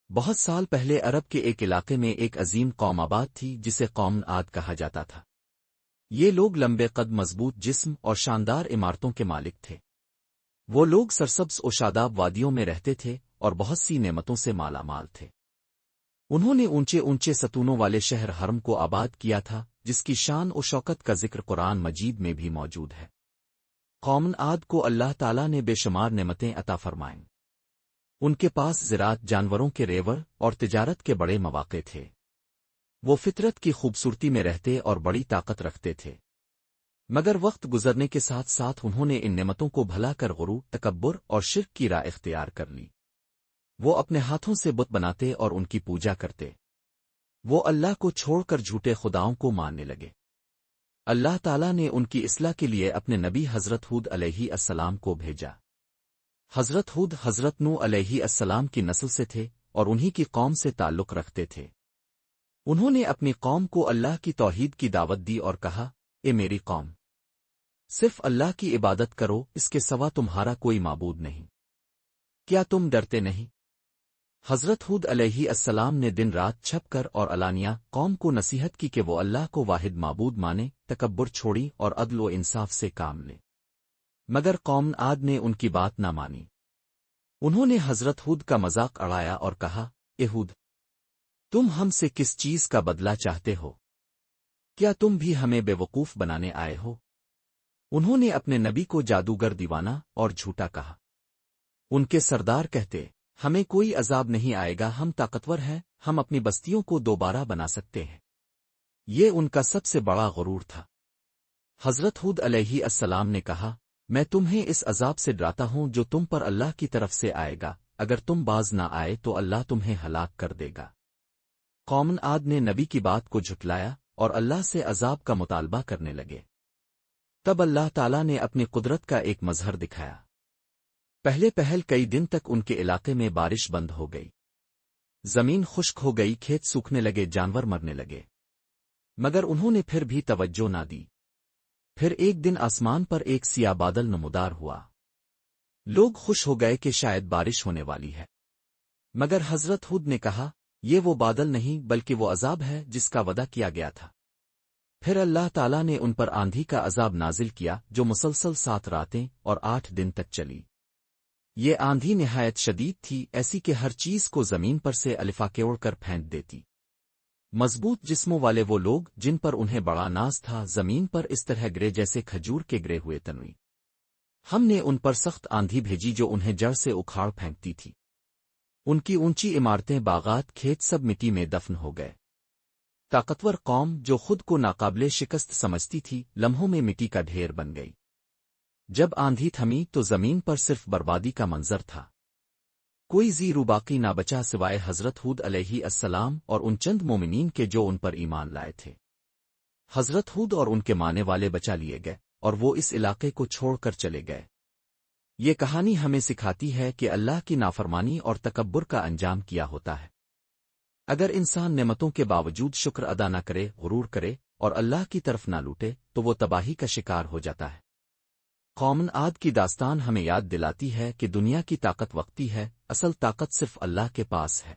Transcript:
بہت سال پہلے عرب کے ایک علاقے میں ایک عظیم قوم آباد تھی جسے قوم عاد کہا جاتا تھا۔ یہ لوگ لمبے قد، مضبوط جسم اور شاندار عمارتوں کے مالک تھے۔ وہ لوگ سرسبز و شاداب وادیوں میں رہتے تھے اور بہت سی نعمتوں سے مالا مال تھے۔ انہوں نے اونچے اونچے ستونوں والے شہر حرم کو آباد کیا تھا، جس کی شان و شوکت کا ذکر قرآن مجید میں بھی موجود ہے۔ قوم عاد کو اللہ تعالیٰ نے بے شمار نعمتیں عطا فرمائیں۔ ان کے پاس زراعت، جانوروں کے ریوڑ اور تجارت کے بڑے مواقع تھے۔ وہ فطرت کی خوبصورتی میں رہتے اور بڑی طاقت رکھتے تھے، مگر وقت گزرنے کے ساتھ ساتھ انہوں نے ان نعمتوں کو بھلا کر غرور، تکبر اور شرک کی راہ اختیار کر لی۔ وہ اپنے ہاتھوں سے بت بناتے اور ان کی پوجا کرتے۔ وہ اللہ کو چھوڑ کر جھوٹے خداؤں کو ماننے لگے۔ اللہ تعالیٰ نے ان کی اصلاح کے لیے اپنے نبی حضرت ہود علیہ السلام کو بھیجا۔ حضرت ہود حضرت نوح علیہ السلام کی نسل سے تھے اور انہی کی قوم سے تعلق رکھتے تھے۔ انہوں نے اپنی قوم کو اللہ کی توحید کی دعوت دی اور کہا، اے میری قوم، صرف اللہ کی عبادت کرو، اس کے سوا تمہارا کوئی معبود نہیں۔ کیا تم ڈرتے نہیں؟ حضرت ہود علیہ السلام نے دن رات چھپ کر اور علانیہ قوم کو نصیحت کی کہ وہ اللہ کو واحد معبود مانے، تکبر چھوڑی اور عدل و انصاف سے کام لے، مگر قوم عاد نے ان کی بات نہ مانی۔ انہوں نے حضرت ہود کا مذاق اڑایا اور کہا، اے ہود، تم ہم سے کس چیز کا بدلہ چاہتے ہو؟ کیا تم بھی ہمیں بے وقوف بنانے آئے ہو؟ انہوں نے اپنے نبی کو جادوگر، دیوانہ اور جھوٹا کہا۔ ان کے سردار کہتے، ہمیں کوئی عذاب نہیں آئے گا، ہم طاقتور ہیں، ہم اپنی بستیوں کو دوبارہ بنا سکتے ہیں۔ یہ ان کا سب سے بڑا غرور تھا۔ حضرت ہود علیہ السلام نے کہا، میں تمہیں اس عذاب سے ڈراتا ہوں جو تم پر اللہ کی طرف سے آئے گا، اگر تم باز نہ آئے تو اللہ تمہیں ہلاک کر دے گا۔ قوم عاد نے نبی کی بات کو جھٹلایا اور اللہ سے عذاب کا مطالبہ کرنے لگے۔ تب اللہ تعالیٰ نے اپنی قدرت کا ایک مظہر دکھایا۔ پہل کئی دن تک ان کے علاقے میں بارش بند ہو گئی، زمین خشک ہو گئی، کھیت سوکھنے لگے، جانور مرنے لگے، مگر انہوں نے پھر بھی توجہ نہ دی۔ پھر ایک دن آسمان پر ایک سیاہ بادل نمودار ہوا۔ لوگ خوش ہو گئے کہ شاید بارش ہونے والی ہے، مگر حضرت ہود نے کہا، یہ وہ بادل نہیں بلکہ وہ عذاب ہے جس کا وعدہ کیا گیا تھا۔ پھر اللہ تعالیٰ نے ان پر آندھی کا عذاب نازل کیا جو مسلسل 7 راتیں اور 8 دن تک چلی۔ یہ آندھی نہایت شدید تھی، ایسی کہ ہر چیز کو زمین پر سے الفاقے کر پھینک دیتی۔ مضبوط جسموں والے وہ لوگ جن پر انہیں بڑا ناز تھا زمین پر اس طرح گرے جیسے کھجور کے گرے ہوئے تنوی۔ ہم نے ان پر سخت آندھی بھیجی جو انہیں جڑ سے اکھاڑ پھینکتی تھی۔ ان کی اونچی عمارتیں، باغات، کھیت سب مٹی میں دفن ہو گئے۔ طاقتور قوم جو خود کو ناقابل شکست سمجھتی تھی لمحوں میں مٹی کا ڈھیر بن گئی۔ جب آندھی تھمی تو زمین پر صرف بربادی کا منظر تھا، کوئی زیرو باقی نہ بچا سوائے حضرت ہود علیہ السلام اور ان چند مومنین کے جو ان پر ایمان لائے تھے۔ حضرت ہود اور ان کے ماننے والے بچا لیے گئے اور وہ اس علاقے کو چھوڑ کر چلے گئے۔ یہ کہانی ہمیں سکھاتی ہے کہ اللہ کی نافرمانی اور تکبر کا انجام کیا ہوتا ہے۔ اگر انسان نعمتوں کے باوجود شکر ادا نہ کرے، غرور کرے اور اللہ کی طرف نہ لوٹے تو وہ تباہی کا شکار ہو جاتا ہے۔ قوم عاد کی داستان ہمیں یاد دلاتی ہے کہ دنیا کی طاقت وقتی ہے، اصل طاقت صرف اللہ کے پاس ہے۔